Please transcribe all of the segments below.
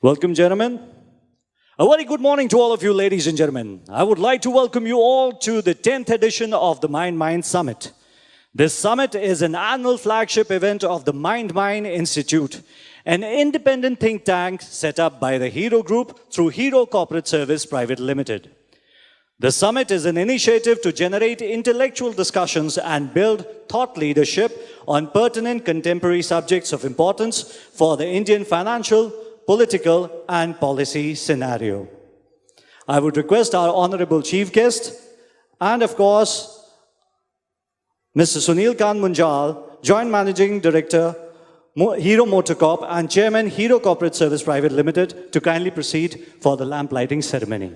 Welcome, gentlemen. A very good morning to all of you, ladies and gentlemen. I would like to welcome you all to the 10th edition of the Mindmine Summit. This summit is an annual flagship event of the Mindmine Institute, an independent think tank set up by the Hero Group through Hero Corporate Service Private Limited. The summit is an initiative to generate intellectual discussions and build thought leadership on pertinent contemporary subjects of importance for the Indian financial, political and policy scenario. I would request our honorable chief guest and of course, Mr. Sunil Kant Munjal, Joint Managing Director, Hero MotoCorp and Chairman, Hero Corporate Service Private Limited, to kindly proceed for the lamp lighting ceremony.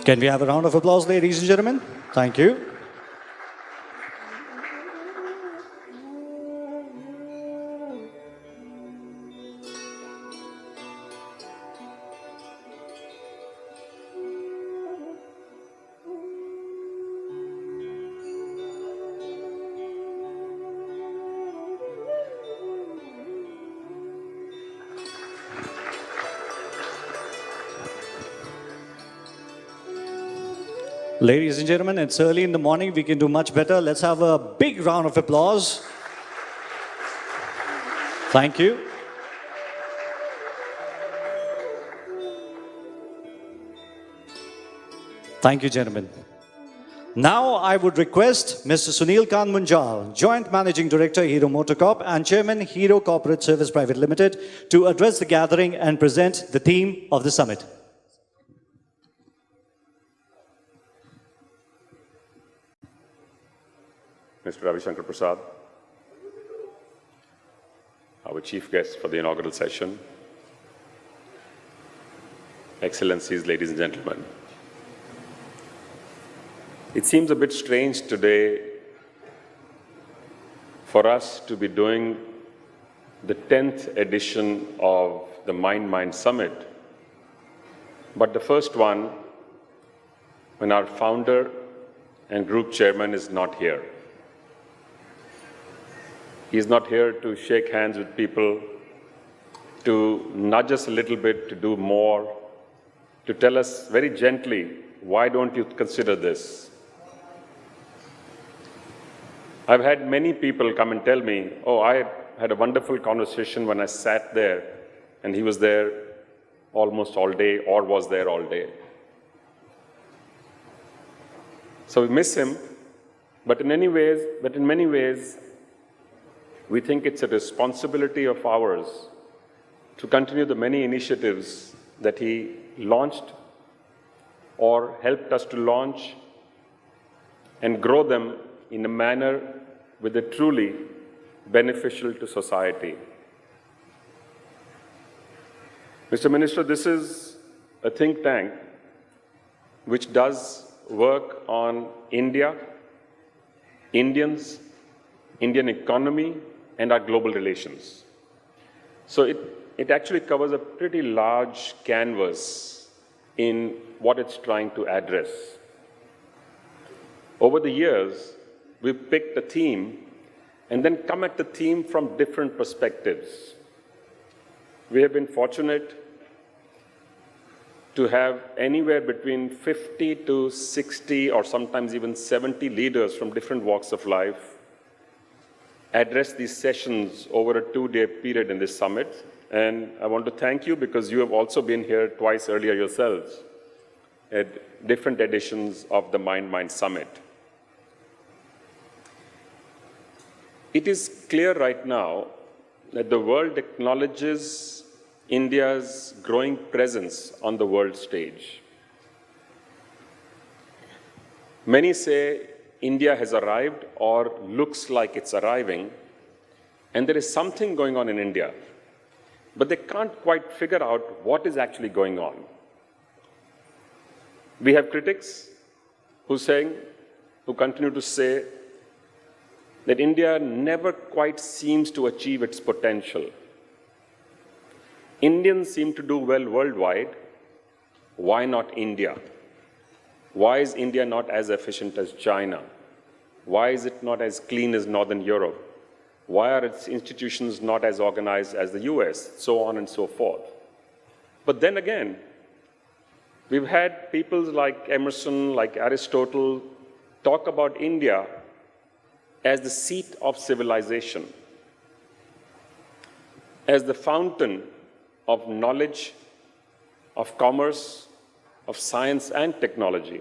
Can we have a round of applause, ladies and gentlemen? Thank you. Ladies and gentlemen, it's early in the morning. We can do much better. Let's have a big round of applause. Thank you. Thank you, gentlemen. Now I would request Mr. Sunil Kant Munjal, Joint Managing Director, Hero MotoCorp and Chairman, Hero Corporate Service Private Limited, to address the gathering and present the theme of the summit. Mr. Ravi, Shankar, Prasad, our chief guest for the inaugural session, Excellencies, ladies and gentlemen. It seems a bit strange today for us to be doing the 10th edition of the Mindmine Summit, but the first one when our founder and group chairman is not here. He's not here to shake hands with people, to nudge us a little bit, to do more, to tell us very gently, why don't you consider this? I've had many people come and tell me, oh, I had a wonderful conversation when I sat there, and he was there almost all day or was there all day. So we miss him, but in many ways, we think it's a responsibility of ours to continue the many initiatives that he launched or helped us to launch and grow them in a manner which is truly beneficial to society. Mr. Minister, this is a think tank which does work on India, Indians, Indian economy, and our global relations. So it actually covers a pretty large canvas in what it's trying to address. Over the years, we've picked a theme and then come at the theme from different perspectives. We have been fortunate to have anywhere between 50 to 60 or sometimes even 70 leaders from different walks of life address these sessions over a 2-day period in this summit. And I want to thank you because you have also been here twice earlier yourselves at different editions of the Mindmine Summit. It is clear right now that the world acknowledges India's growing presence on the world stage. Many say India has arrived or looks like it's arriving, and there is something going on in India, but they can't quite figure out what is actually going on. We have critics who continue to say that India never quite seems to achieve its potential. Indians seem to do well worldwide. Why not India? Why is India not as efficient as China? Why is it not as clean as Northern Europe? Why are its institutions not as organized as the US? So on and so forth. But then again, we've had people like Emerson, like Aristotle, talk about India as the seat of civilization, as the fountain of knowledge, of commerce, of science and technology.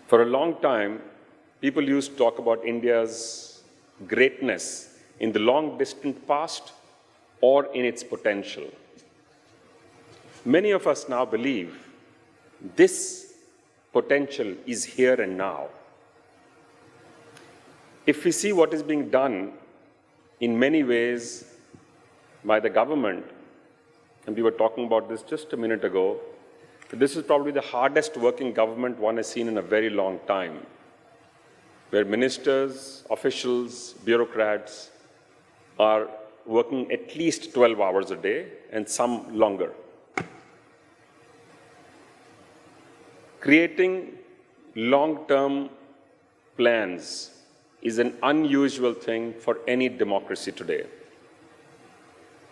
For a long time, people used to talk about India's greatness in the long distant past or in its potential. Many of us now believe this potential is here and now. If we see what is being done in many ways by the government, and we were talking about this just a minute ago, this is probably the hardest working government one has seen in a very long time, where ministers, officials, bureaucrats are working at least 12 hours a day and some longer. Creating long-term plans is an unusual thing for any democracy today.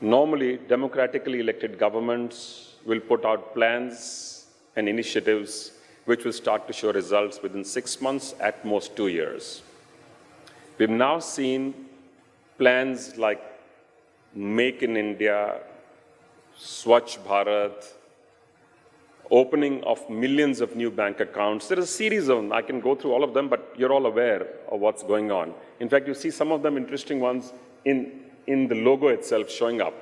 Normally, democratically elected governments will put out plans and initiatives which will start to show results within 6 months, at most 2 years. We've now seen plans like Make in India, Swachh Bharat, opening of millions of new bank accounts. There is a series of them. I can go through all of them, but you're all aware of what's going on. In fact, you see some of them interesting ones in the logo itself showing up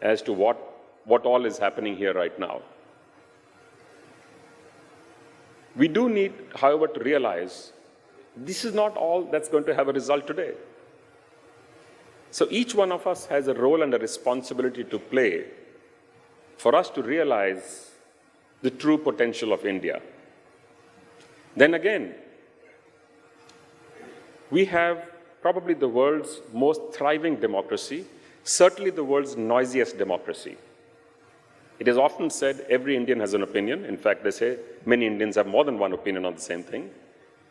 as to what all is happening here right now. We do need, however, to realize this is not all that's going to have a result today. So each one of us has a role and a responsibility to play for us to realize the true potential of India. Then again, we have probably the world's most thriving democracy, certainly the world's noisiest democracy. It is often said every Indian has an opinion. In fact, they say many Indians have more than one opinion on the same thing.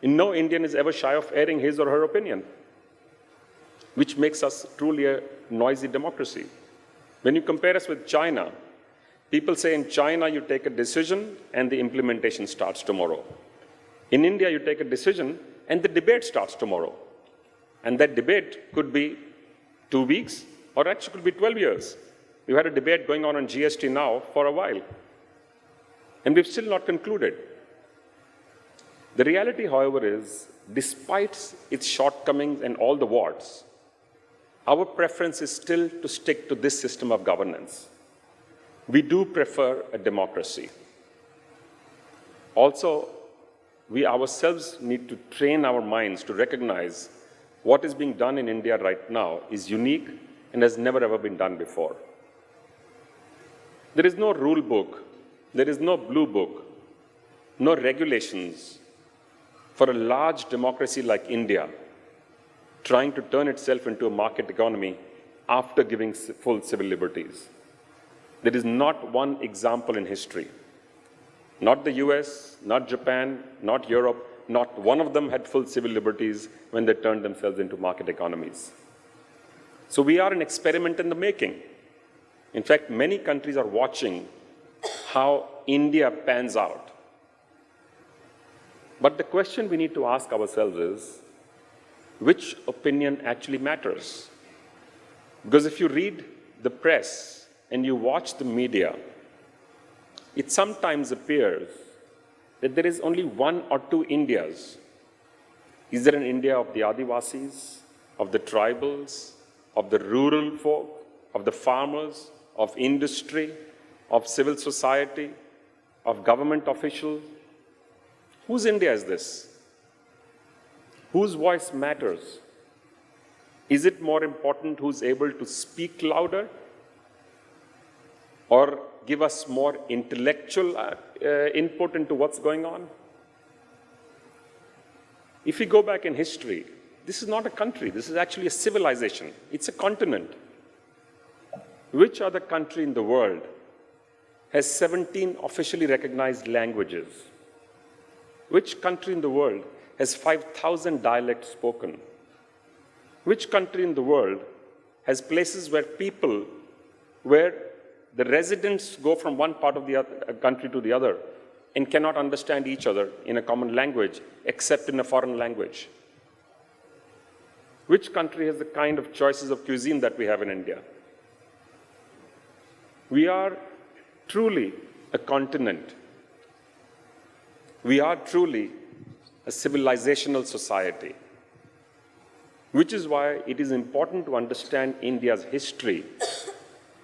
And no Indian is ever shy of airing his or her opinion, which makes us truly a noisy democracy. When you compare us with China, people say in China you take a decision and the implementation starts tomorrow. In India you take a decision and the debate starts tomorrow. And that debate could be 2 weeks or actually could be 12 years. We've had a debate going on GST now for a while. And we've still not concluded. The reality, however, is despite its shortcomings and all the warts, our preference is still to stick to this system of governance. We do prefer a democracy. Also, we ourselves need to train our minds to recognize what is being done in India right now is unique and has never ever been done before. There is no rule book, there is no blue book, no regulations for a large democracy like India trying to turn itself into a market economy after giving full civil liberties. There is not one example in history. Not the US, not Japan, not Europe, not one of them had full civil liberties when they turned themselves into market economies. So we are an experiment in the making. In fact, many countries are watching how India pans out. But the question we need to ask ourselves is, which opinion actually matters? Because if you read the press and you watch the media, it sometimes appears that there is only one or two Indias. Is there an India of the Adivasis, of the tribals, of the rural folk, of the farmers, of industry, of civil society, of government officials? Whose India is this? Whose voice matters? Is it more important who's able to speak louder or give us more intellectual input into what's going on? If we go back in history, this is not a country, this is actually a civilization. It's a continent. Which other country in the world has 17 officially recognized languages? Which country in the world has 5,000 dialects spoken? Which country in the world has places where the residents go from one part of the country to the other and cannot understand each other in a common language except in a foreign language? Which country has the kind of choices of cuisine that we have in India? We are truly a continent. We are truly a civilizational society, which is why it is important to understand India's history.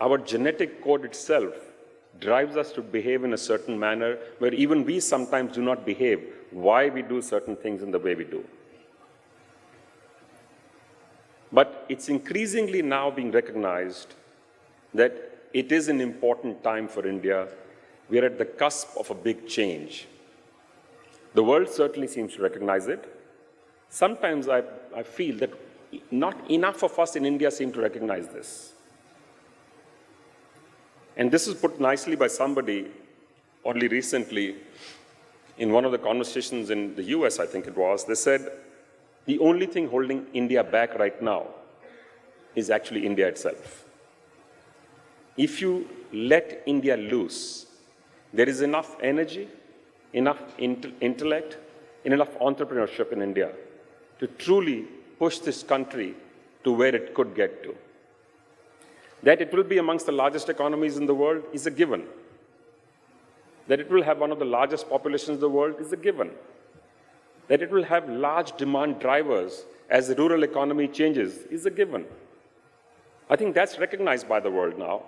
Our genetic code itself drives us to behave in a certain manner where even we sometimes do not behave, why we do certain things in the way we do. But it's increasingly now being recognized that it is an important time for India. We are at the cusp of a big change. The world certainly seems to recognize it. Sometimes I feel that not enough of us in India seem to recognize this. And this is put nicely by somebody only recently in one of the conversations in the US, I think it was. They said, the only thing holding India back right now is actually India itself. If you let India loose, there is enough energy, enough intellect, and enough entrepreneurship in India to truly push this country to where it could get to. That it will be amongst the largest economies in the world is a given. That it will have one of the largest populations in the world is a given. That it will have large demand drivers as the rural economy changes is a given. I think that's recognized by the world now,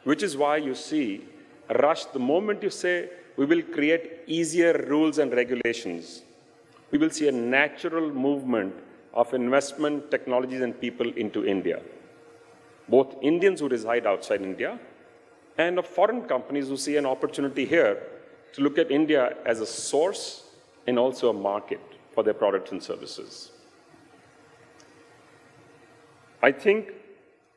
which is why you see a rush the moment you say we will create easier rules and regulations. We will see a natural movement of investment, technologies, and people into India. Both Indians who reside outside India and of foreign companies who see an opportunity here to look at India as a source and also a market for their products and services. I think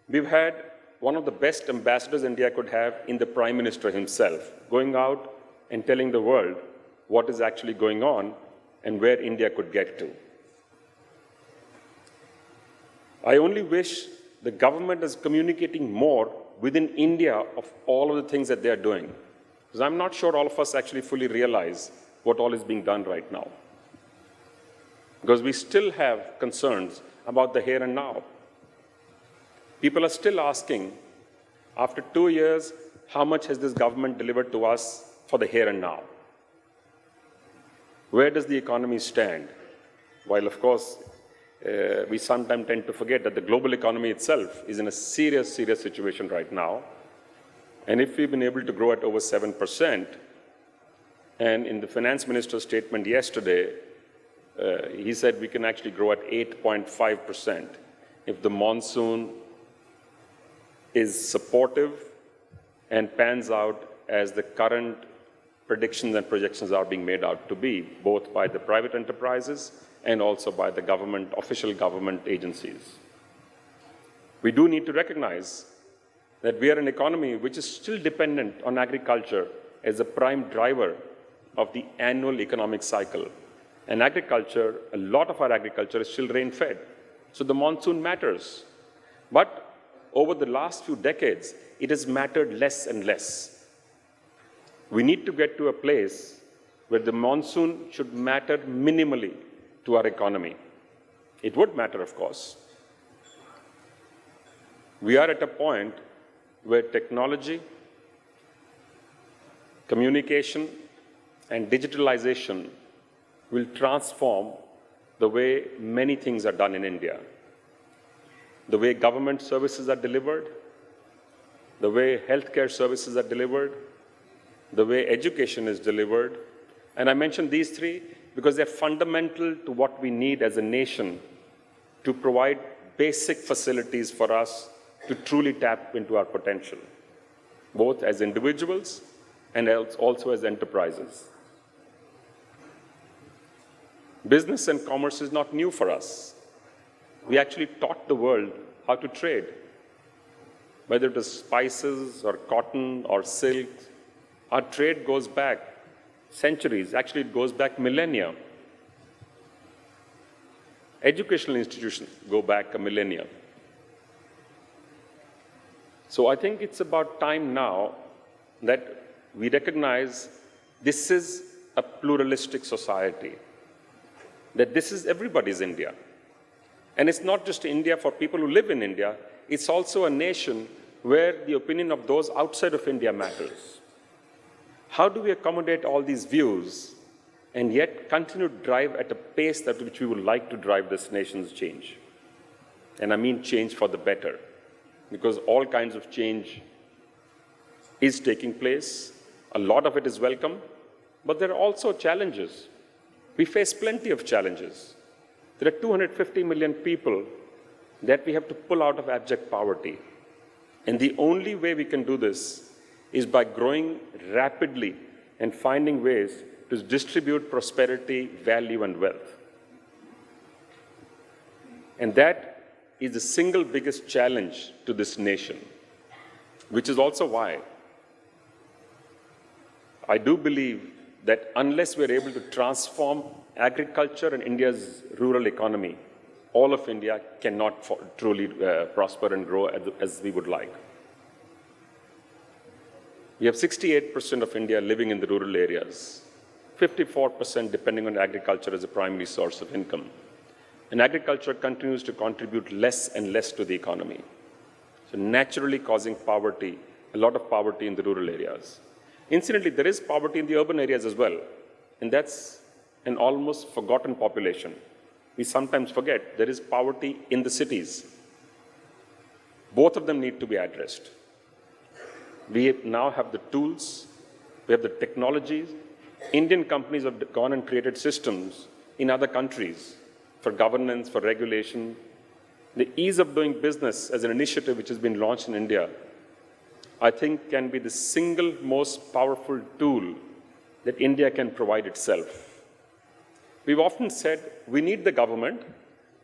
we've had one of the best ambassadors India could have in the Prime Minister himself, going out and telling the world what is actually going on and where India could get to. I only wish the government is communicating more within India of all of the things that they are doing. Because I'm not sure all of us actually fully realize what all is being done right now. Because we still have concerns about the here and now. People are still asking, after 2 years, how much has this government delivered to us for the here and now? Where does the economy stand? While, of course, we sometimes tend to forget that the global economy itself is in a serious, serious situation right now. And if we've been able to grow at over 7%, and in the finance minister's statement yesterday, he said we can actually grow at 8.5% if the monsoon is supportive and pans out as the current predictions and projections are being made out to be, both by the private enterprises and also by the government, official government agencies. We do need to recognize that we are an economy which is still dependent on agriculture as a prime driver of the annual economic cycle. And agriculture, a lot of our agriculture is still rain-fed. So the monsoon matters. But over the last few decades, it has mattered less and less. We need to get to a place where the monsoon should matter minimally to our economy. It would matter, of course. We are at a point where technology, communication, and digitalization will transform the way many things are done in India. The way government services are delivered, the way healthcare services are delivered, the way education is delivered. And I mentioned these three because they're fundamental to what we need as a nation to provide basic facilities for us to truly tap into our potential, both as individuals and also as enterprises. Business and commerce is not new for us. We actually taught the world how to trade. Whether it was spices or cotton or silk, our trade goes back centuries. Actually, it goes back millennia. Educational institutions go back a millennia. So I think it's about time now that we recognize this is a pluralistic society, that this is everybody's India. And it's not just India for people who live in India, it's also a nation where the opinion of those outside of India matters. How do we accommodate all these views and yet continue to drive at a pace at which we would like to drive this nation's change? And I mean change for the better, because all kinds of change is taking place. A lot of it is welcome, but there are also challenges. We face plenty of challenges. There are 250 million people that we have to pull out of abject poverty. And the only way we can do this is by growing rapidly and finding ways to distribute prosperity, value, and wealth. And that is the single biggest challenge to this nation, which is also why I do believe that unless we're able to transform agriculture and India's rural economy, all of India cannot truly prosper and grow as we would like. We have 68% of India living in the rural areas, 54% depending on agriculture as a primary source of income. And agriculture continues to contribute less and less to the economy, so naturally causing poverty, a lot of poverty in the rural areas. Incidentally, there is poverty in the urban areas as well, and that's an almost forgotten population. We sometimes forget there is poverty in the cities. Both of them need to be addressed. We now have the tools, we have the technologies. Indian companies have gone and created systems in other countries for governance, for regulation. The ease of doing business as an initiative which has been launched in India, I think can be the single most powerful tool that India can provide itself. We've often said we need the government,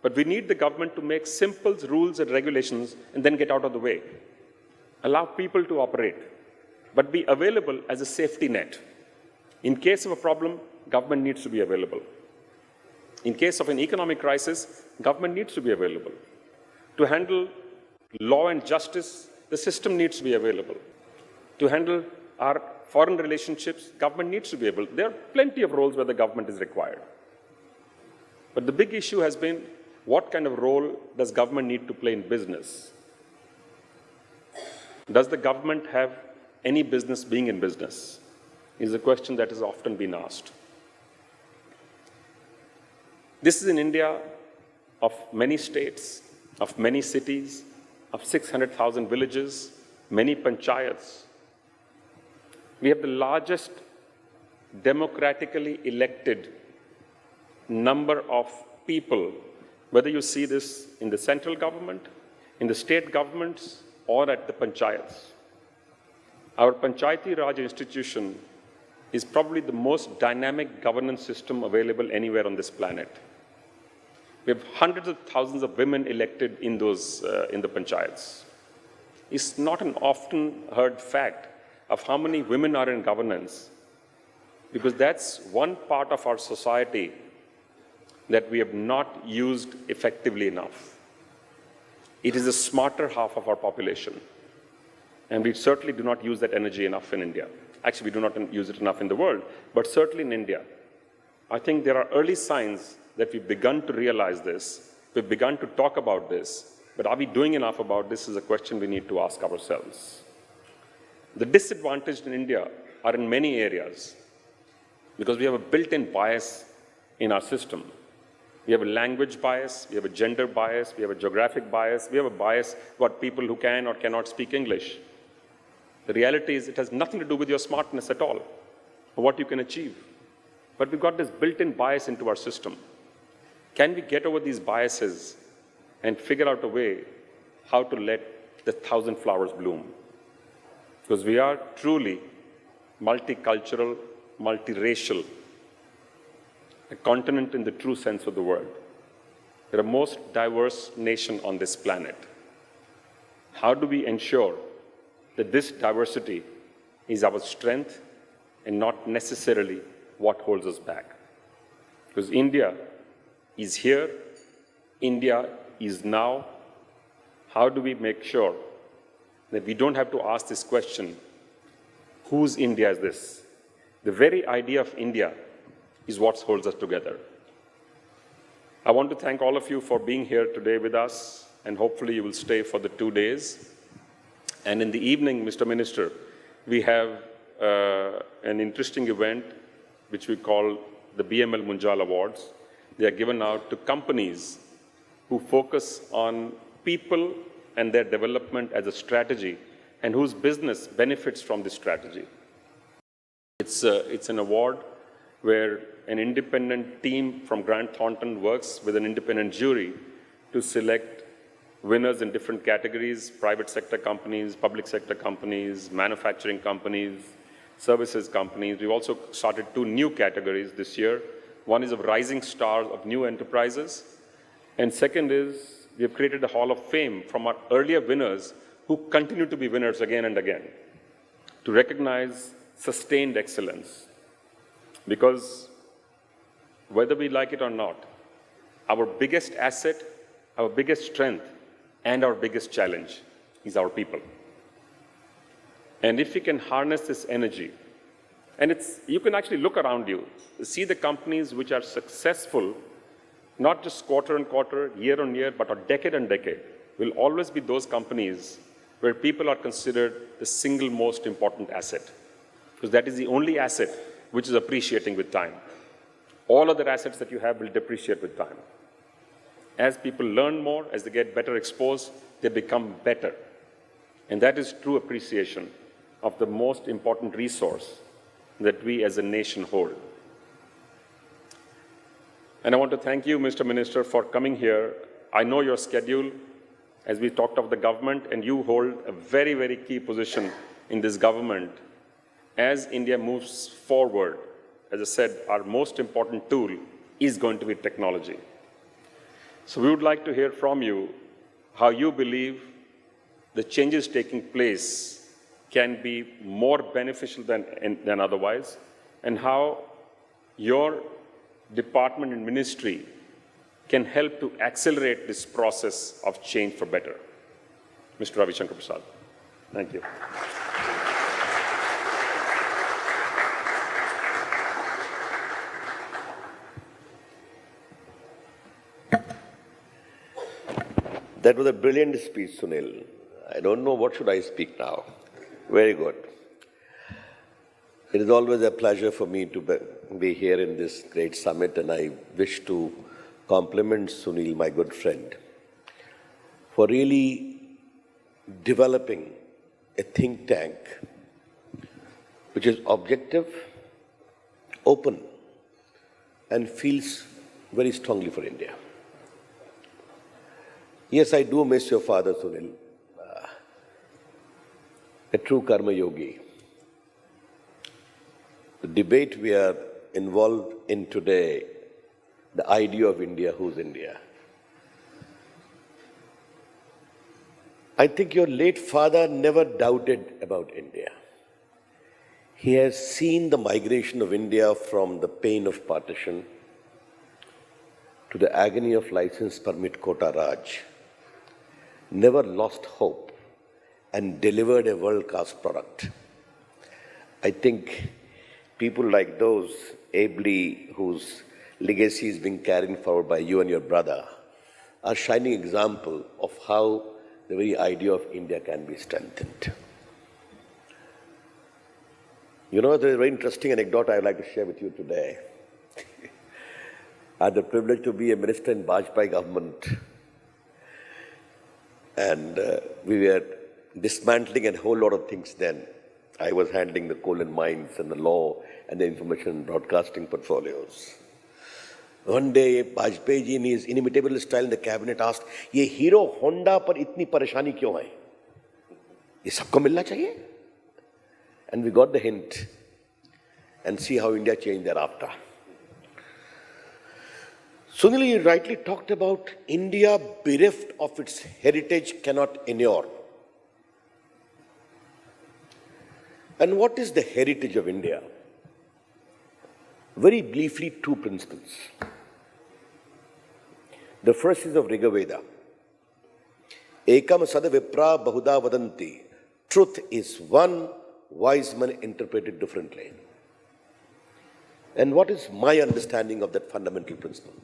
but we need the government to make simple rules and regulations and then get out of the way. Allow people to operate, but be available as a safety net. In case of a problem, government needs to be available. In case of an economic crisis, government needs to be available. To handle law and justice, the system needs to be available. To handle our foreign relationships, government needs to be able. There are plenty of roles where the government is required. But the big issue has been, what kind of role does government need to play in business? Does the government have any business being in business? Is a question that has often been asked. This is an India of many states, of many cities, of 600,000 villages, many panchayats. We have the largest democratically elected number of people, whether you see this in the central government, in the state governments, or at the panchayats. Our Panchayati Raj institution is probably the most dynamic governance system available anywhere on this planet. We have hundreds of thousands of women elected in the panchayats. It's not an often heard fact of how many women are in governance, because that's one part of our society that we have not used effectively enough. It is the smarter half of our population, and we certainly do not use that energy enough in India. Actually, we do not use it enough in the world, but certainly in India. I think there are early signs that we've begun to realize this, we've begun to talk about this, but are we doing enough about this is a question we need to ask ourselves. The disadvantaged in India are in many areas because we have a built-in bias in our system. We have a language bias, we have a gender bias, we have a geographic bias, we have a bias about people who can or cannot speak English. The reality is it has nothing to do with your smartness at all, or what you can achieve. But we've got this built-in bias into our system. Can we get over these biases and figure out a way how to let the 1,000 flowers bloom? Because we are truly multicultural, multiracial. a continent in the true sense of the word. We're the most diverse nation on this planet. How do we ensure that this diversity is our strength and not necessarily what holds us back? Because India is here, India is now. How do we make sure that we don't have to ask this question, whose India is this? The very idea of India is what holds us together. I want to thank all of you for being here today with us, and hopefully you will stay for the 2 days. And in the evening, Mr. Minister, we have an interesting event which we call the BML Munjal Awards. They are given out to companies who focus on people and their development as a strategy and whose business benefits from this strategy. It's an award where an independent team from Grant Thornton works with an independent jury to select winners in different categories: private sector companies, public sector companies, manufacturing companies, services companies. We've also started 2 new categories this year. One is of rising stars of new enterprises, and second is we have created a hall of fame from our earlier winners who continue to be winners again and again, to recognize sustained excellence. Because whether we like it or not, our biggest asset, our biggest strength, and our biggest challenge is our people. And if we can harness this energy, and you can actually look around you, see the companies which are successful, not just quarter on quarter, year on year, but a decade on decade, will always be those companies where people are considered the single most important asset. Because that is the only asset which is appreciating with time. All other assets that you have will depreciate with time. As people learn more, as they get better exposed, they become better. And that is true appreciation of the most important resource that we as a nation hold. And I want to thank you, Mr. Minister, for coming here. I know your schedule, as we talked of the government, and you hold a very, very key position in this government. As India moves forward, as I said, our most important tool is going to be technology. So we would like to hear from you how you believe the changes taking place can be more beneficial than otherwise, and how your department and ministry can help to accelerate this process of change for better. Mr. Ravi Shankar Prasad. Thank you. That was a brilliant speech, Sunil. I don't know what should I speak now. Very good. It is always a pleasure for me to be here in this great summit, and I wish to compliment Sunil, my good friend, for really developing a think tank which is objective, open, and feels very strongly for India. Yes, I do miss your father, Sunil, a true karma yogi. The debate we are involved in today, the idea of India, who's India? I think your late father never doubted about India. He has seen the migration of India from the pain of partition to the agony of license permit quota Raj, never lost hope, and delivered a world-class product. I think people like those ably whose legacy is being carried forward by you and your brother are shining example of how the very idea of India can be strengthened. You know, there is a very interesting anecdote I would like to share with you today. I had the privilege to be a minister in Vajpayee government, and we were dismantling a whole lot of things then. I was handling the coal and mines and the law and the information and broadcasting portfolios. One day, Vajpayee ji in his inimitable style in the cabinet asked, "ये hero Honda पर इतनी परेशानी क्यों है? ये सबको मिलना चाहिए?" And we got the hint, and see how India changed thereafter. Sunil, you rightly talked about India bereft of its heritage cannot endure. And what is the heritage of India? Very briefly, two principles. The first is of Rigveda. Ekam sada vipra bahuda vadanti. Truth is one, wise men interpret it differently. And what is my understanding of that fundamental principle?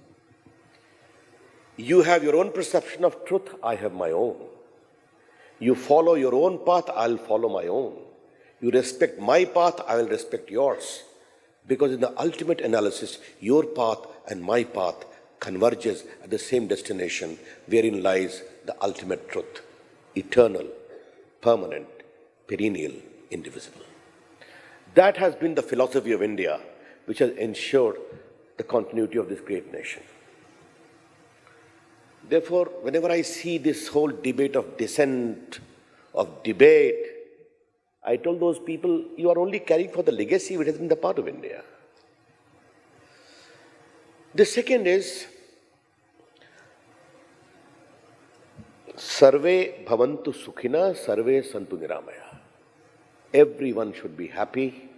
You have your own perception of truth, I have my own. You follow your own path, I'll follow my own. You respect my path, I will respect yours. Because in the ultimate analysis, your path and my path converges at the same destination, wherein lies the ultimate truth, eternal, permanent, perennial, indivisible. That has been the philosophy of India, which has ensured the continuity of this great nation. Therefore, whenever I see this whole debate of dissent, of debate, I told those people, you are only caring for the legacy which has been the part of India. The second is, Sarve bhavantu sukhina, sarve santu niramaya. Everyone should be happy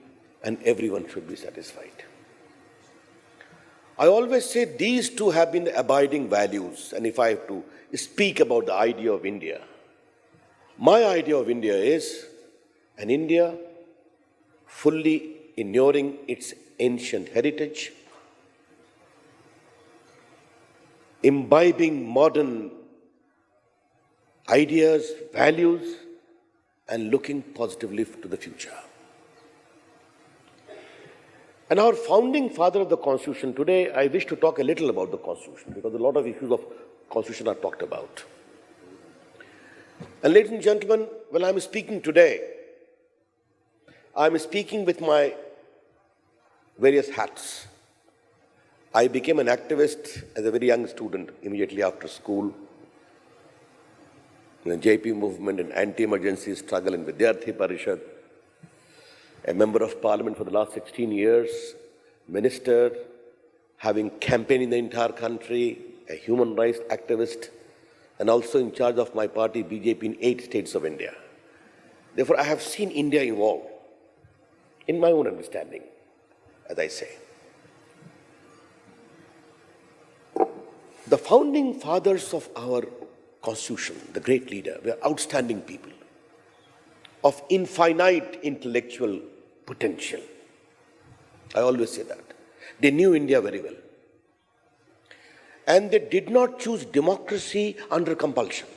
and everyone should be satisfied. I always say these two have been the abiding values, and if I have to speak about the idea of India, my idea of India is an India fully ignoring its ancient heritage, imbibing modern ideas, values, and looking positively to the future. And our founding father of the Constitution, today I wish to talk a little about the Constitution, because a lot of issues of Constitution are talked about. And ladies and gentlemen, when I'm speaking today, I'm speaking with my various hats. I became an activist as a very young student, immediately after school, in the JP movement and anti-emergency struggle in Vidyarthi Parishad, a member of parliament for the last 16 years, minister, having campaigned in the entire country, a human rights activist, and also in charge of my party, BJP, in 8 states of India. Therefore, I have seen India evolve in my own understanding, as I say. The founding fathers of our Constitution, the great leader, were outstanding people of infinite intellectual potential. I always say that. They knew India very well. And they did not choose democracy under compulsion.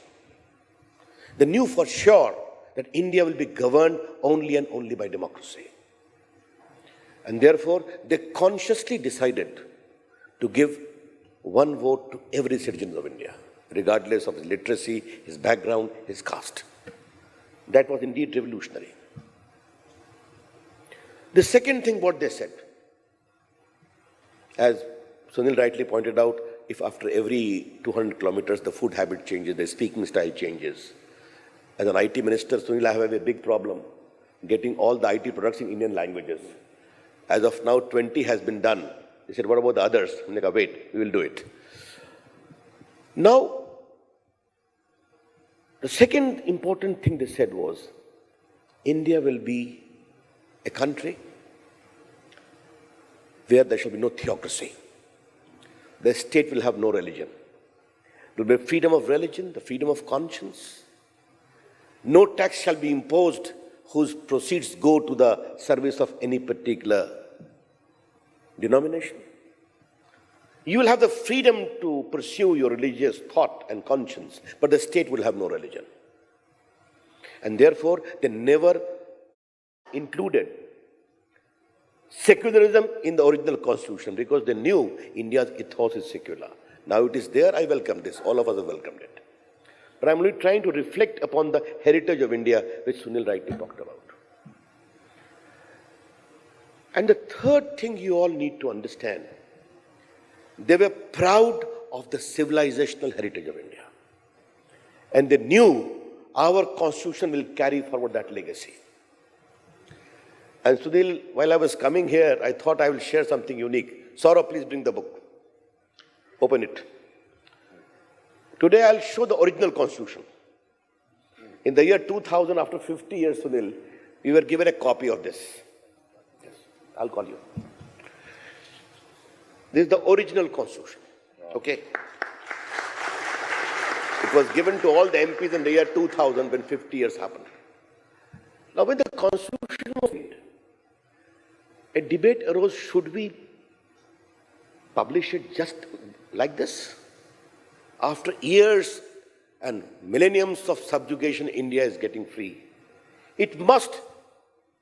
They knew for sure that India will be governed only and only by democracy. And therefore, they consciously decided to give one vote to every citizen of India, regardless of his literacy, his background, his caste. That was indeed revolutionary. The second thing what they said, as Sunil rightly pointed out, if after every 200 kilometers the food habit changes, the speaking style changes. As an IT minister, Sunil, I have a big problem getting all the IT products in Indian languages. As of now, 20 has been done. They said, what about the others? I'm like, wait, we will do it. Now, the second important thing they said was, India will be a country where there shall be no theocracy. The state will have no religion. There will be freedom of religion, the freedom of conscience. No tax shall be imposed whose proceeds go to the service of any particular denomination. You will have the freedom to pursue your religious thought and conscience, but the state will have no religion. And therefore, they never included secularism in the original constitution because they knew India's ethos is secular. Now it is there, I welcome this. All of us have welcomed it. But I'm only trying to reflect upon the heritage of India, which Sunil rightly talked about. And the third thing you all need to understand, they were proud of the civilizational heritage of India. And they knew our constitution will carry forward that legacy. And Sunil, while I was coming here, I thought I will share something unique. Saurabh, please bring the book. Open it. Today I'll show the original constitution. In the year 2000, after 50 years, Sunil, we were given a copy of this. Yes, I'll call you. This is the original constitution. Okay? It was given to all the MPs in the year 2000 when 50 years happened. Now, when the constitution was made, a debate arose, should we publish it just like this? After years and millenniums of subjugation, India is getting free. It must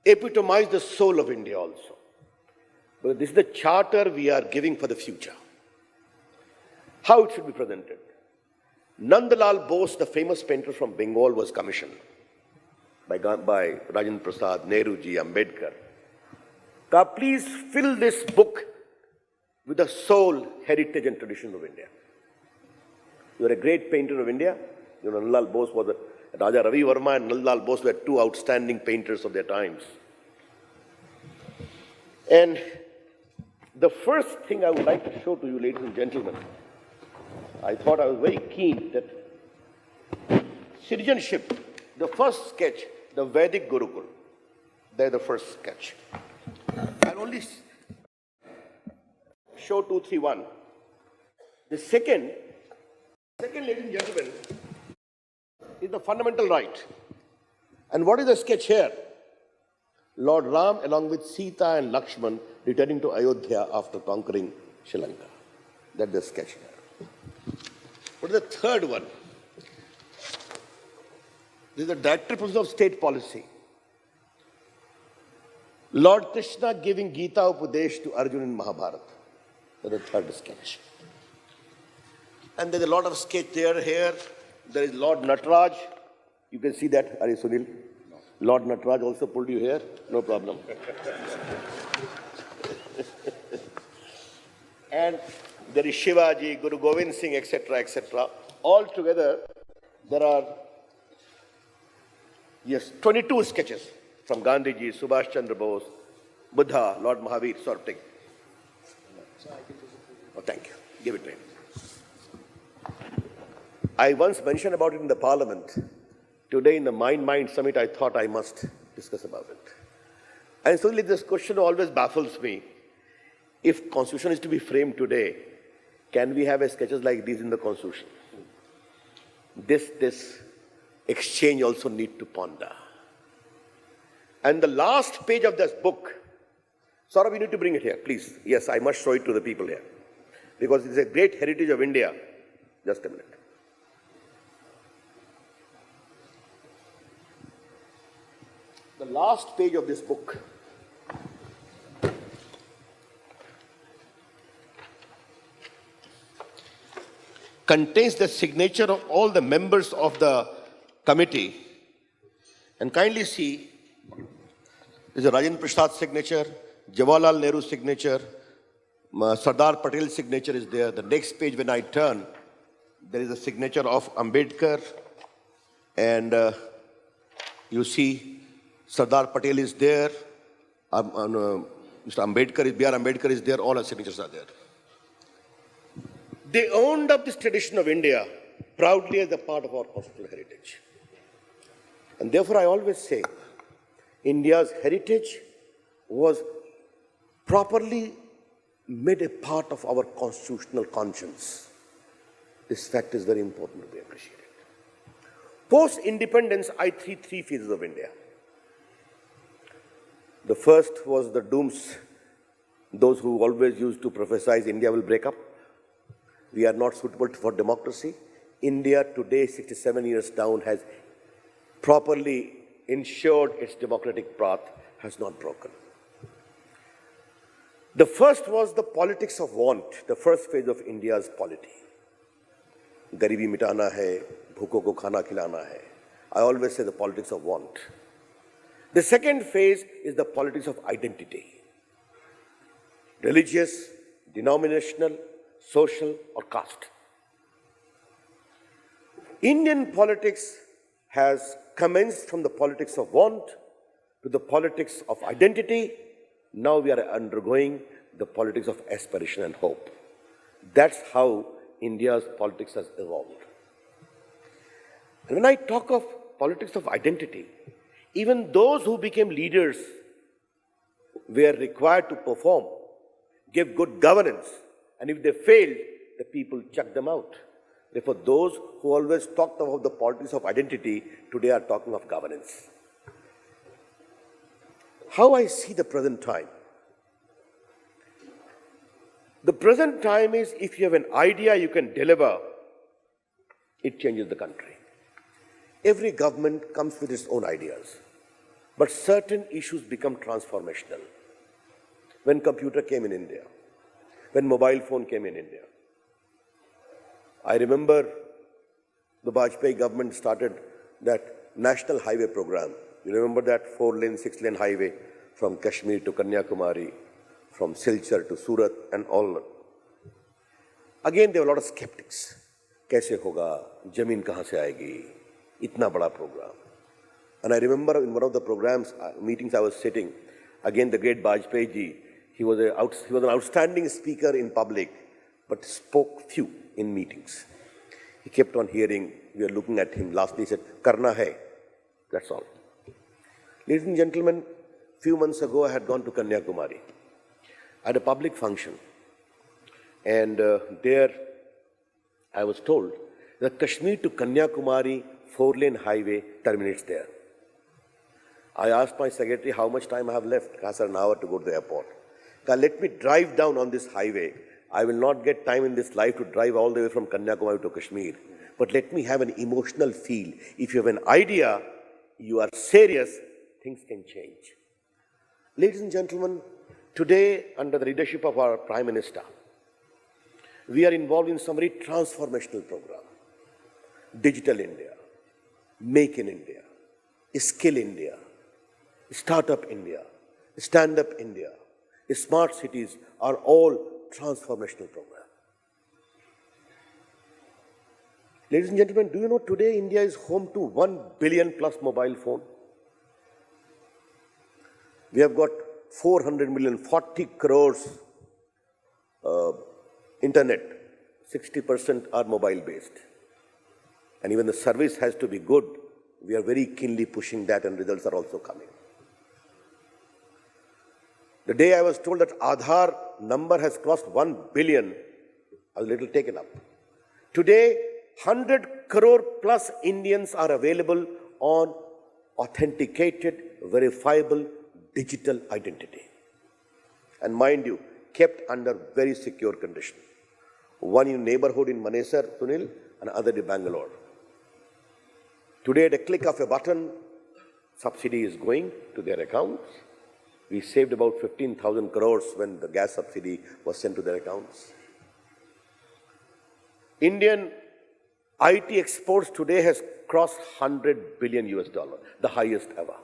epitomize the soul of India also. But this is the charter we are giving for the future. How it should be presented. Nandalal Bose, the famous painter from Bengal, was commissioned by Rajendra Prasad, Nehruji, Ambedkar. Please fill this book with the soul, heritage and tradition of India. You are a great painter of India. You know, Nandalal Bose was Raja Ravi Verma and Nandalal Bose were two outstanding painters of their times. And the first thing I would like to show to you, ladies and gentlemen, I thought I was very keen that citizenship, the first sketch, the Vedic Gurukul, they're the first sketch. I'll only show 2, 3, 1. The second, ladies and gentlemen, is the fundamental right. And what is the sketch here? Lord Ram along with Sita and Lakshman returning to Ayodhya after conquering Sri Lanka. That's the sketch here. What is the third one? This is the Director Principle of State Policy. Lord Krishna giving Gita Upadesh to Arjuna in Mahabharata. That's the third sketch. And there's a lot of sketch there, here. There is Lord Nataraj. You can see that, Are Sunil? No. Lord Nataraj also pulled you here. No problem. And there is Shivaji, Guru Govind Singh, etc., etc. All together, there are, 22 sketches from Gandhiji, Subhash Chandra Bose, Buddha, Lord Mahavir, sort of thing. Oh, thank you. Give it to him. I once mentioned about it in the Parliament. Today in the Mindmine Summit, I thought I must discuss about it. And so this question always baffles me. If Constitution is to be framed today, can we have sketches like these in the Constitution? This exchange also need to ponder. And the last page of this book, Saurabh, you need to bring it here, please. Yes, I must show it to the people here. Because it is a great heritage of India. Just a minute. The last page of this book contains the signature of all the members of the committee. And kindly see, there's a Rajendra Prasad signature, Jawaharlal Nehru signature, Sardar Patel's signature is there. The next page, when I turn, there is a signature of Ambedkar, and you see Sardar Patel is there, Mr. Ambedkar is, B.R. Ambedkar is there, all our signatures are there. They owned up this tradition of India proudly as a part of our constitutional heritage. And therefore I always say, India's heritage was properly made a part of our constitutional conscience. This fact is very important to be appreciated. Post-independence, I see three phases of India. The first was the dooms, those who always used to prophesize India will break up. We are not suitable for democracy. India today, 67 years down, has properly ensured its democratic path, has not broken. The first was the politics of want, the first phase of India's polity. Garibi mitana hai, bhuko ko khana khilana hai. I always say the politics of want. The second phase is the politics of identity. Religious, denominational, social or caste. Indian politics has commenced from the politics of want to the politics of identity. Now we are undergoing the politics of aspiration and hope. That's how India's politics has evolved. And when I talk of politics of identity, even those who became leaders were required to perform, give good governance, and if they failed, the people chucked them out. Therefore, those who always talked about the politics of identity today are talking of governance. How I see the present time? The present time is if you have an idea you can deliver, it changes the country. Every government comes with its own ideas, but certain issues become transformational. When computer came in India, when mobile phone came in India, I remember the Vajpayee government started that national highway program. You remember that 4-lane, 6-lane highway from Kashmir to Kanyakumari, from Silchar to Surat and all. Again, there were a lot of skeptics. Kaise hoga? Jameen kahan se aayegi? Itna bada program. And I remember in one of the programs, meetings I was sitting, again the great Vajpayee ji, he was an outstanding speaker in public, but spoke few in meetings. He kept on hearing, we were looking at him. Lastly, he said, Karna hai. That's all. Ladies and gentlemen, few months ago, I had gone to Kanyakumari. I had a public function. And there, I was told that Kashmir to Kanyakumari 4-lane highway terminates there. I asked my secretary how much time I have left. He said, an hour to go to the airport. Let me drive down on this highway. I will not get time in this life to drive all the way from Kanyakumari to Kashmir. But let me have an emotional feel. If you have an idea, you are serious, things can change. Ladies and gentlemen, today, under the leadership of our Prime Minister, we are involved in some very transformational program. Digital India, Make in India, Skill India, Startup India, Stand Up India, Smart Cities are all transformational programs. Ladies and gentlemen, do you know today India is home to 1 billion plus mobile phone? We have got 400 million, 40 crores internet, 60% are mobile based. And even the service has to be good. We are very keenly pushing that and results are also coming. The day I was told that Aadhaar number has crossed 1 billion, I was a little taken up. Today, 100 crore plus Indians are available on authenticated, verifiable digital identity. And mind you, kept under very secure condition. One in neighborhood in Manesar, Sunil, and other in Bangalore. Today, at a click of a button, subsidy is going to their accounts. We saved about 15,000 crores when the gas subsidy was sent to their accounts. Indian IT exports today has crossed 100 billion US dollar, the highest ever.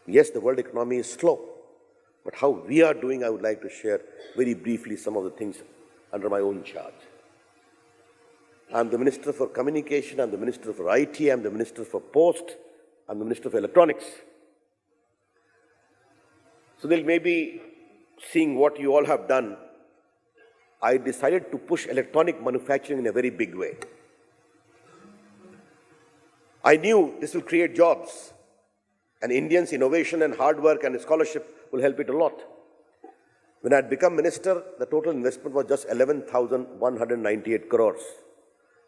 Yes, the world economy is slow, but how we are doing, I would like to share very briefly some of the things under my own charge. I'm the Minister for Communication, I'm the Minister for IT, I'm the Minister for Post, I'm the Minister for Electronics. So they'll maybe seeing what you all have done, I decided to push electronic manufacturing in a very big way. I knew this will create jobs, and Indians' innovation and hard work and scholarship will help it a lot. When I had become minister, the total investment was just 11,198 crores.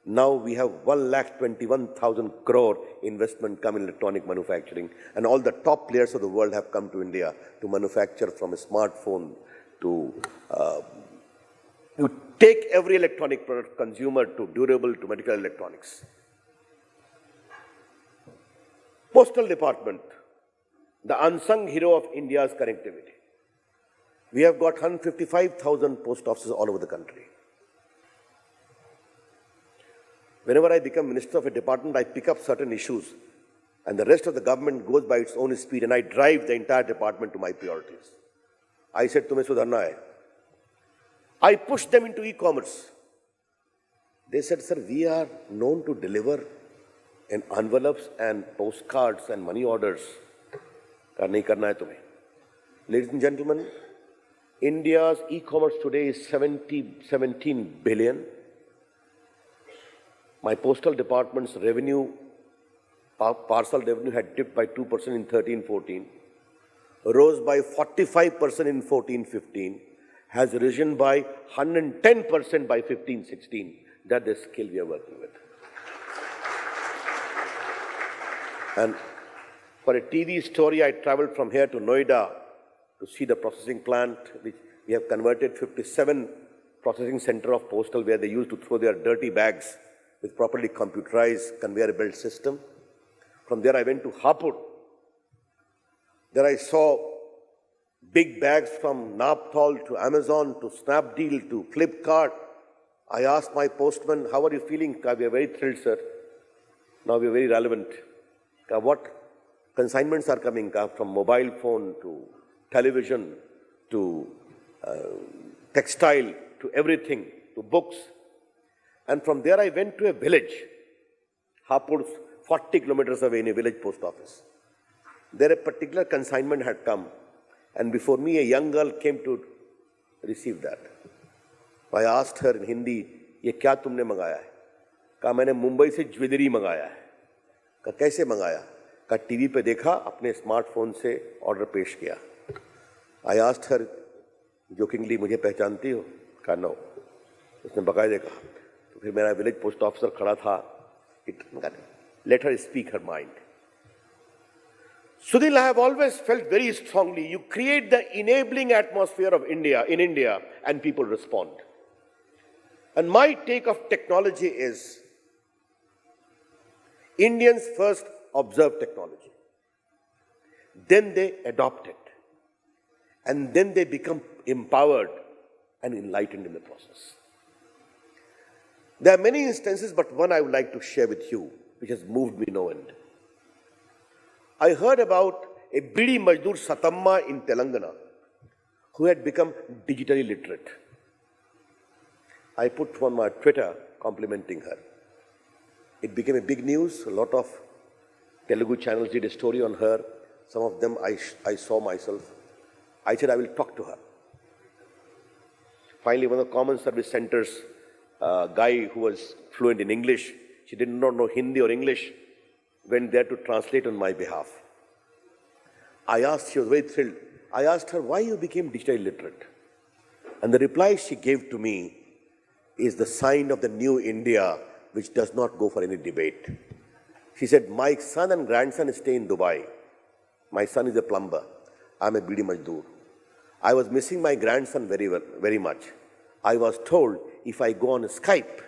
Now we have 1,21,000 crore investment come in electronic manufacturing, and all the top players of the world have come to India to manufacture, from a smartphone to you take every electronic product, consumer to durable to medical electronics. Postal Department, the unsung hero of India's connectivity. We have got 155,000 post offices all over the country. Whenever I become minister of a department, I pick up certain issues, and the rest of the government goes by its own speed, and I drive the entire department to my priorities. I said, Tumhe sudharna hai. I pushed them into e-commerce. They said, sir, we are known to deliver in envelopes and postcards and money orders. Nahi karna hai tumhe. Ladies and gentlemen, India's e-commerce today is 17 billion. My postal department's revenue, parcel revenue had dipped by 2% in 13-14, rose by 45% in 14-15, has risen by 110% by 15-16. That's the skill we are working with. And for a TV story, I traveled from here to Noida to see the processing plant, which we have converted 57 processing center of postal where they used to throw their dirty bags with properly computerized conveyor belt system. From there, I went to Hapur. There I saw big bags from Naptol to Amazon to Snapdeal to Flipkart. I asked my postman, how are you feeling? We are very thrilled, sir. Now we are very relevant. What consignments are coming from mobile phone to television to textile to everything, to books. And from there I went to a village, Hapur, 40 kilometers away in a village post office. There a particular consignment had come, and before me a young girl came to receive that. I asked her in Hindi, "ये क्या तुमने मंगाया है?" कहा मैंने मुंबई से jewellery मंगाया है। कहा कैसे मंगाया? कहा टीवी पे देखा, अपने स्मार्टफोन से ऑर्डर पेश किया। I asked her jokingly, मुझे पहचानती हो? कहा नो। उसने बकायदे कहा। तो फिर मेरा विलेज पोस्ट ऑफिसर खड़ा था। Let her speak her mind. Sunil, I have always felt very strongly, you create the enabling atmosphere of India, in India, and people respond. And my take of technology is, Indians first observe technology. Then they adopt it. And then they become empowered and enlightened in the process. There are many instances, but one I would like to share with you, which has moved me no end. I heard about a Bidi Majdoor Satamma in Telangana who had become digitally literate. I put on my Twitter complimenting her. It became a big news. A lot of Telugu channels did a story on her. Some of them I saw myself. I said I will talk to her. Finally, one of the common service centers guy who was fluent in English, she did not know Hindi or English, went there to translate on my behalf. I asked, she was very thrilled. I asked her, why you became digitally literate? And the reply she gave to me is the sign of the new India, which does not go for any debate. She said, my son and grandson stay in Dubai. My son is a plumber. I'm a Bidi Majdoor. I was missing my grandson very much. I was told if I go on Skype,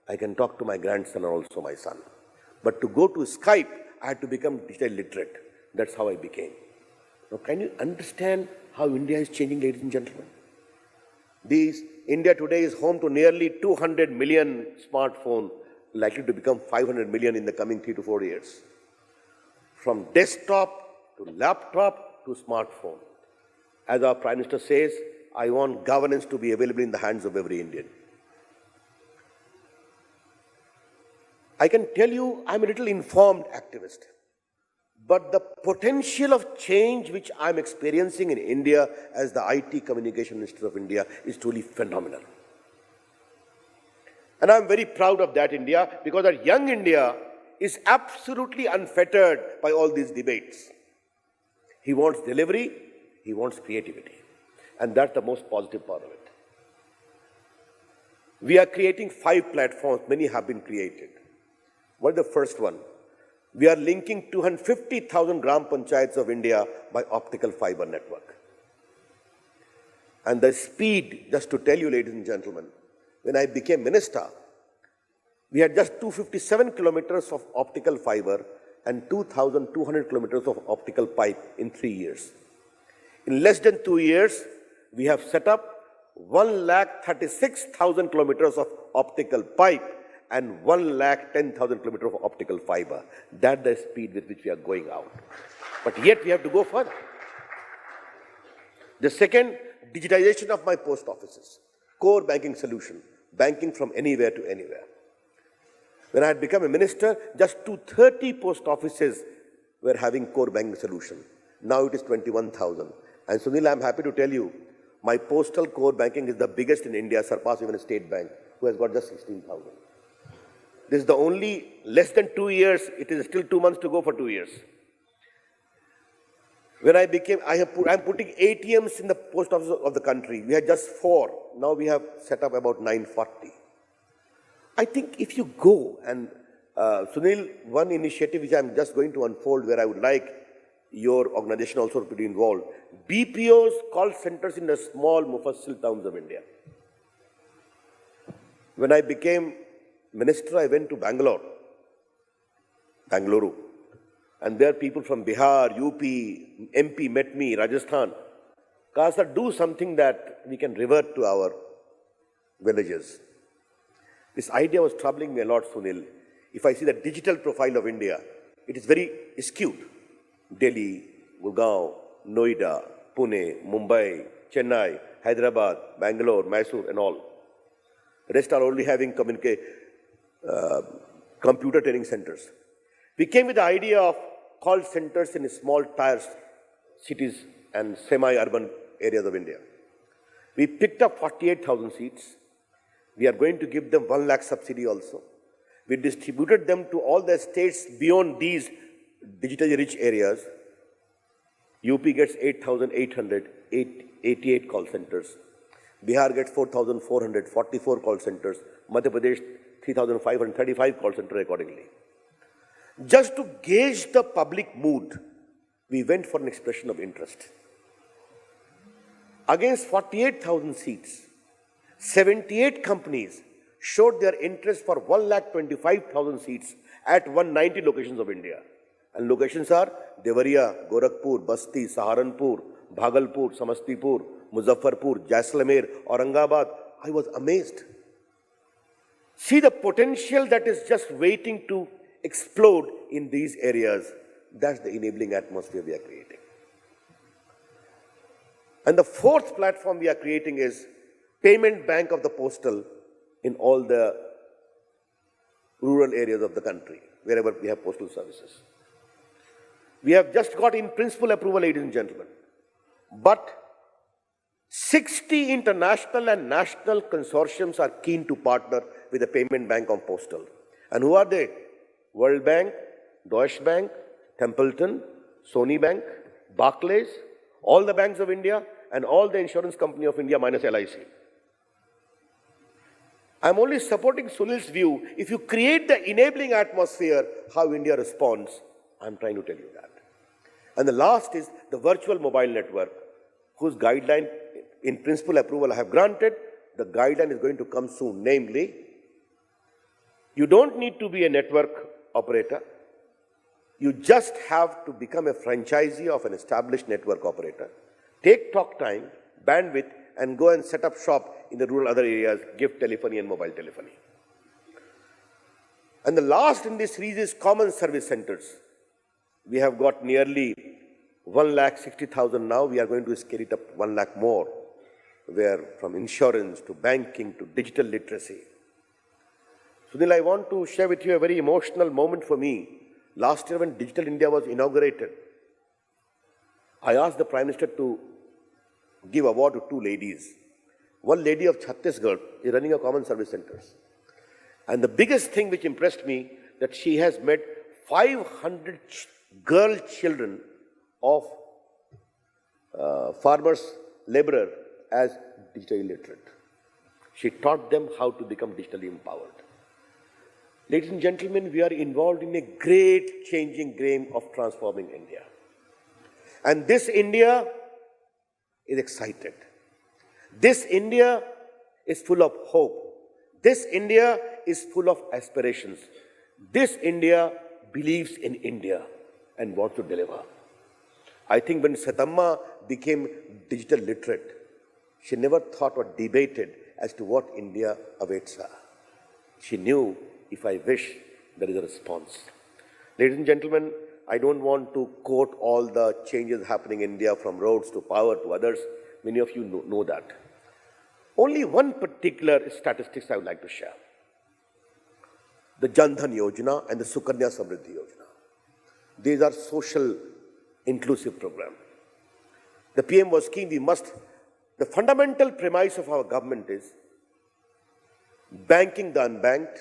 I can talk to my grandson and also my son. But to go to Skype, I had to become digitally literate. That's how I became. Now, can you understand how India is changing, ladies and gentlemen? India today is home to nearly 200 million smartphones, likely to become 500 million in the coming 3 to 4 years. From desktop to laptop to smartphone. As our Prime Minister says, I want governance to be available in the hands of every Indian. I can tell you I'm a little informed activist, but the potential of change which I'm experiencing in India as the IT Communication Minister of India is truly phenomenal. And I'm very proud of that India, because our young India is absolutely unfettered by all these debates. He wants delivery, he wants creativity. And that's the most positive part of it. We are creating 5 platforms, many have been created. What is the first one? We are linking 250,000 Gram Panchayats of India by optical fiber network. And the speed, just to tell you, ladies and gentlemen, when I became minister, we had just 257 kilometers of optical fiber and 2,200 kilometers of optical pipe in 3 years. In less than 2 years, we have set up 136,000 kilometers of optical pipe and 110,000 kilometers of optical fiber. That's the speed with which we are going out. But yet we have to go further. The second, digitization of my post offices. Core banking solution, banking from anywhere to anywhere. When I had become a minister, just 230 post offices were having core banking solution. Now it is 21,000. And Sunil, I'm happy to tell you, My postal core banking is the biggest in India, surpassed even a state bank, who has got just 16,000. This is the only less than 2 years, it is still 2 months to go for 2 years. When I became, I'm putting ATMs in the post office of the country. We had just 4. Now we have set up about 940. I think if you go and, Sunil, one initiative which I'm just going to unfold where I would like your organization also to be involved. BPOs, call centers in the small mufassil towns of India. When I became minister, I went to Bangalore, and there people from Bihar, UP, MP met me, Rajasthan. Kasa, do something that we can revert to our villages. This idea was troubling me a lot, Sunil. If I see the digital profile of India, it is very skewed. Delhi, Gurgaon, Noida, Pune, Mumbai, Chennai, Hyderabad, Bangalore, Mysore and all. The rest are only having computer training centers. We came with the idea of call centers in small tier cities and semi-urban areas of India. We picked up 48,000 seats. We are going to give them 1 lakh subsidy also. We distributed them to all the states beyond these digitally rich areas. UP gets 8,888 call centers. Bihar gets 4,444 call centers. Madhya Pradesh 3,535 call centers accordingly. Just to gauge the public mood, we went for an expression of interest. Against 48,000 seats, 78 companies showed their interest for 1,25,000 seats at 190 locations of India. And locations are Devariya, Gorakhpur, Basti, Saharanpur, Bhagalpur, Samastipur, Muzaffarpur, Jaisalmer, Aurangabad. I was amazed. See the potential that is just waiting to explode in these areas. That's the enabling atmosphere we are creating. And the fourth platform we are creating is payment bank of the postal in all the rural areas of the country, wherever we have postal services. We have just got in principle approval, ladies and gentlemen. But 60 international and national consortiums are keen to partner with the payment bank of postal. And who are they? World Bank, Deutsche Bank, Templeton, Sony Bank, Barclays, all the banks of India, and all the insurance company of India minus LIC. I'm only supporting Sunil's view. If you create the enabling atmosphere, how India responds, I'm trying to tell you that. And the last is the virtual mobile network, whose guideline in principle approval I have granted. The guideline is going to come soon, namely, you don't need to be a network operator. You just have to become a franchisee of an established network operator. Take talk time, bandwidth, and go and set up shop in the rural other areas, give telephony and mobile telephony. And the last in this series is common service centers. We have got nearly 1,60,000 now. We are going to scale it up 1 lakh more, where from insurance to banking to digital literacy. Sunil, I want to share with you a very emotional moment for me. Last year when Digital India was inaugurated, I asked the Prime Minister to give award to 2 ladies. One lady of Chhattisgarh is running a common service centers. And the biggest thing which impressed me, that she has met 500 girl children of farmers, laborer as digitally literate. She taught them how to become digitally empowered. Ladies and gentlemen, we are involved in a great changing game of transforming India. And this India is excited. This India is full of hope. This India is full of aspirations. This India believes in India and wants to deliver. I think when Satamma became digital literate, she never thought or debated as to what India awaits her. She knew, if I wish, there is a response. Ladies and gentlemen, I don't want to quote all the changes happening in India from roads to power to others. Many of you know that. Only one particular statistics I would like to share. The Jan Dhan Yojana and the Sukanya Samriddhi Yojana. These are social inclusive programs. The PM was keen we must The fundamental premise of our government is banking the unbanked,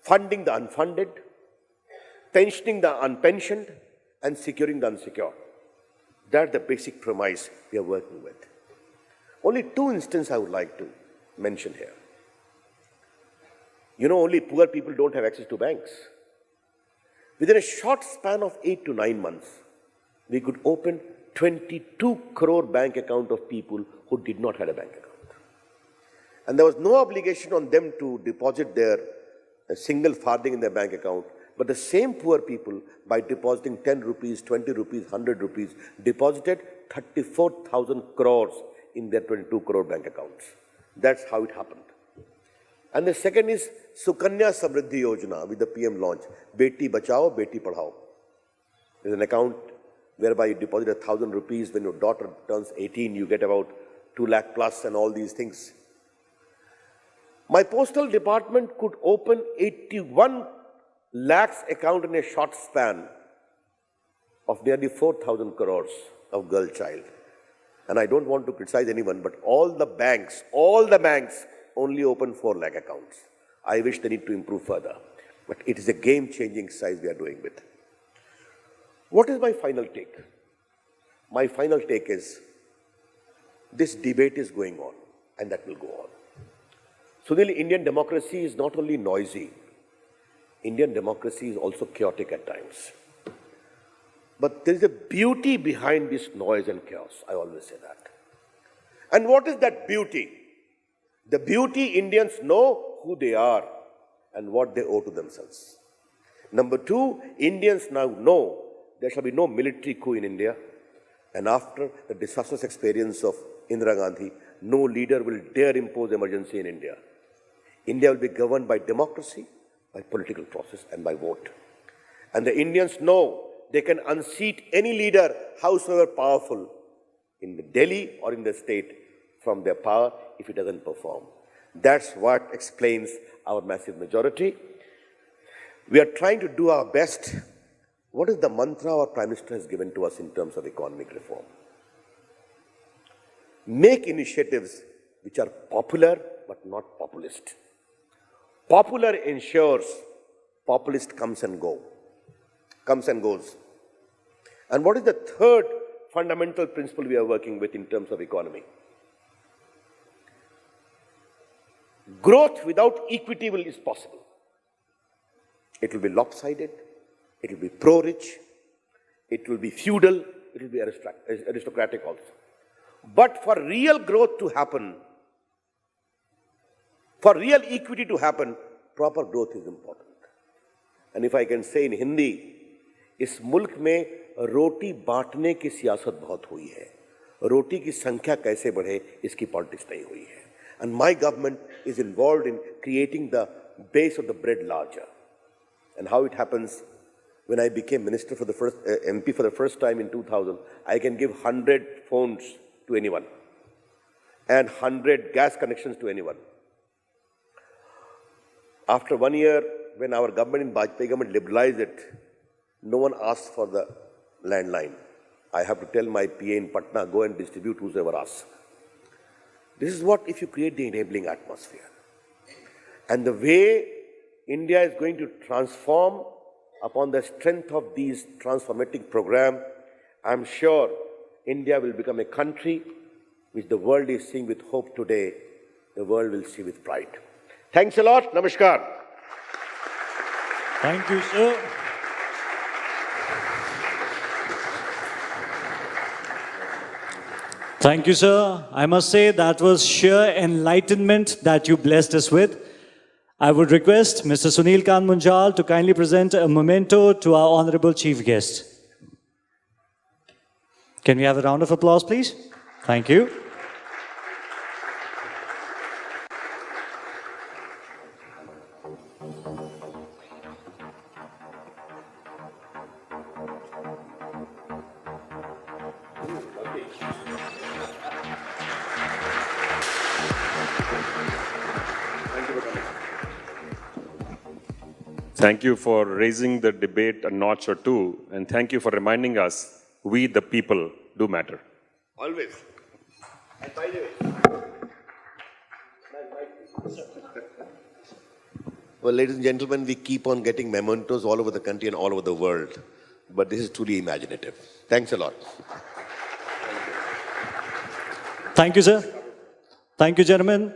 funding the unfunded, pensioning the unpensioned, and securing the unsecured. That's the basic premise we are working with. Only two instances I would like to mention here. You know, only poor people don't have access to banks. Within a short span of 8 to 9 months, we could open 22 crore bank account of people who did not have a bank account. And there was no obligation on them to deposit their single farthing in their bank account. But the same poor people, by depositing 10 rupees, 20 rupees, 100 rupees, deposited 34,000 crores in their 22 crore bank accounts. That's how it happened. And the second is Sukanya Samriddhi Yojana with the PM launch. Beti Bachao, Beti Padhao. There's an account whereby you deposit 1,000 rupees. When your daughter turns 18, you get about 2 lakh plus and all these things. My postal department could open 81 lakhs account in a short span of nearly 4,000 crores of girl child. And I don't want to criticize anyone, but all the banks only open 4 lakh accounts. I wish they need to improve further. But it is a game-changing exercise we are doing with. What is my final take? My final take is, this debate is going on, and that will go on. Sunil, Indian democracy is not only noisy, Indian democracy is also chaotic at times. But there is a beauty behind this noise and chaos. I always say that. And what is that beauty? The beauty, Indians know who they are and what they owe to themselves. Number two, Indians now know there shall be no military coup in India. And after the disastrous experience of Indira Gandhi, no leader will dare impose emergency in India. India will be governed by democracy, by political process, and by vote. And the Indians know they can unseat any leader, howsoever powerful, in Delhi or in the state, from their power if it doesn't perform. That's what explains our massive majority. We are trying to do our best. What is the mantra our Prime Minister has given to us in terms of economic reform? Make initiatives which are popular but not populist. Popular ensures populist comes and goes. And what is the third fundamental principle we are working with in terms of economy? Growth without equity is possible. It will be lopsided, it will be pro-rich, it will be feudal, it will be aristocratic also. But for real growth to happen, for real equity to happen, proper growth is important. And if I can say in Hindi, इस मुल्क में रोटी बांटने की सियासत बहुत हुई है, रोटी की संख्या कैसे बढ़े इसकी पॉलिटिक्स नहीं हुई है. And my government is involved in creating the base of the bread larger. And how it happens, when I became minister for the first MP for the first time in 2000, I can give 100 phones to anyone and 100 gas connections to anyone. After 1 year, when our government in Bajpayee government liberalized it, no one asked for the landline. I have to tell my PA in Patna, go and distribute whosoever asks. This is what if you create the enabling atmosphere. And the way India is going to transform upon the strength of these transformative programs, I'm sure India will become a country which the world is seeing with hope today, the world will see with pride. Thanks a lot. Namaskar. Thank you, sir. Thank you, sir. I must say that was sheer enlightenment that you blessed us with. I would request Mr. Sunil Kant Munjal to kindly present a memento to our honorable chief guest. Can we have a round of applause, please? Thank you. Thank you for raising the debate a notch or two, and thank you for reminding us we, the people, do matter. Always. And by the way, well, ladies and gentlemen, we keep on getting mementos all over the country and all over the world. But this is truly imaginative. Thanks a lot. Thank you, sir. Thank you, gentlemen.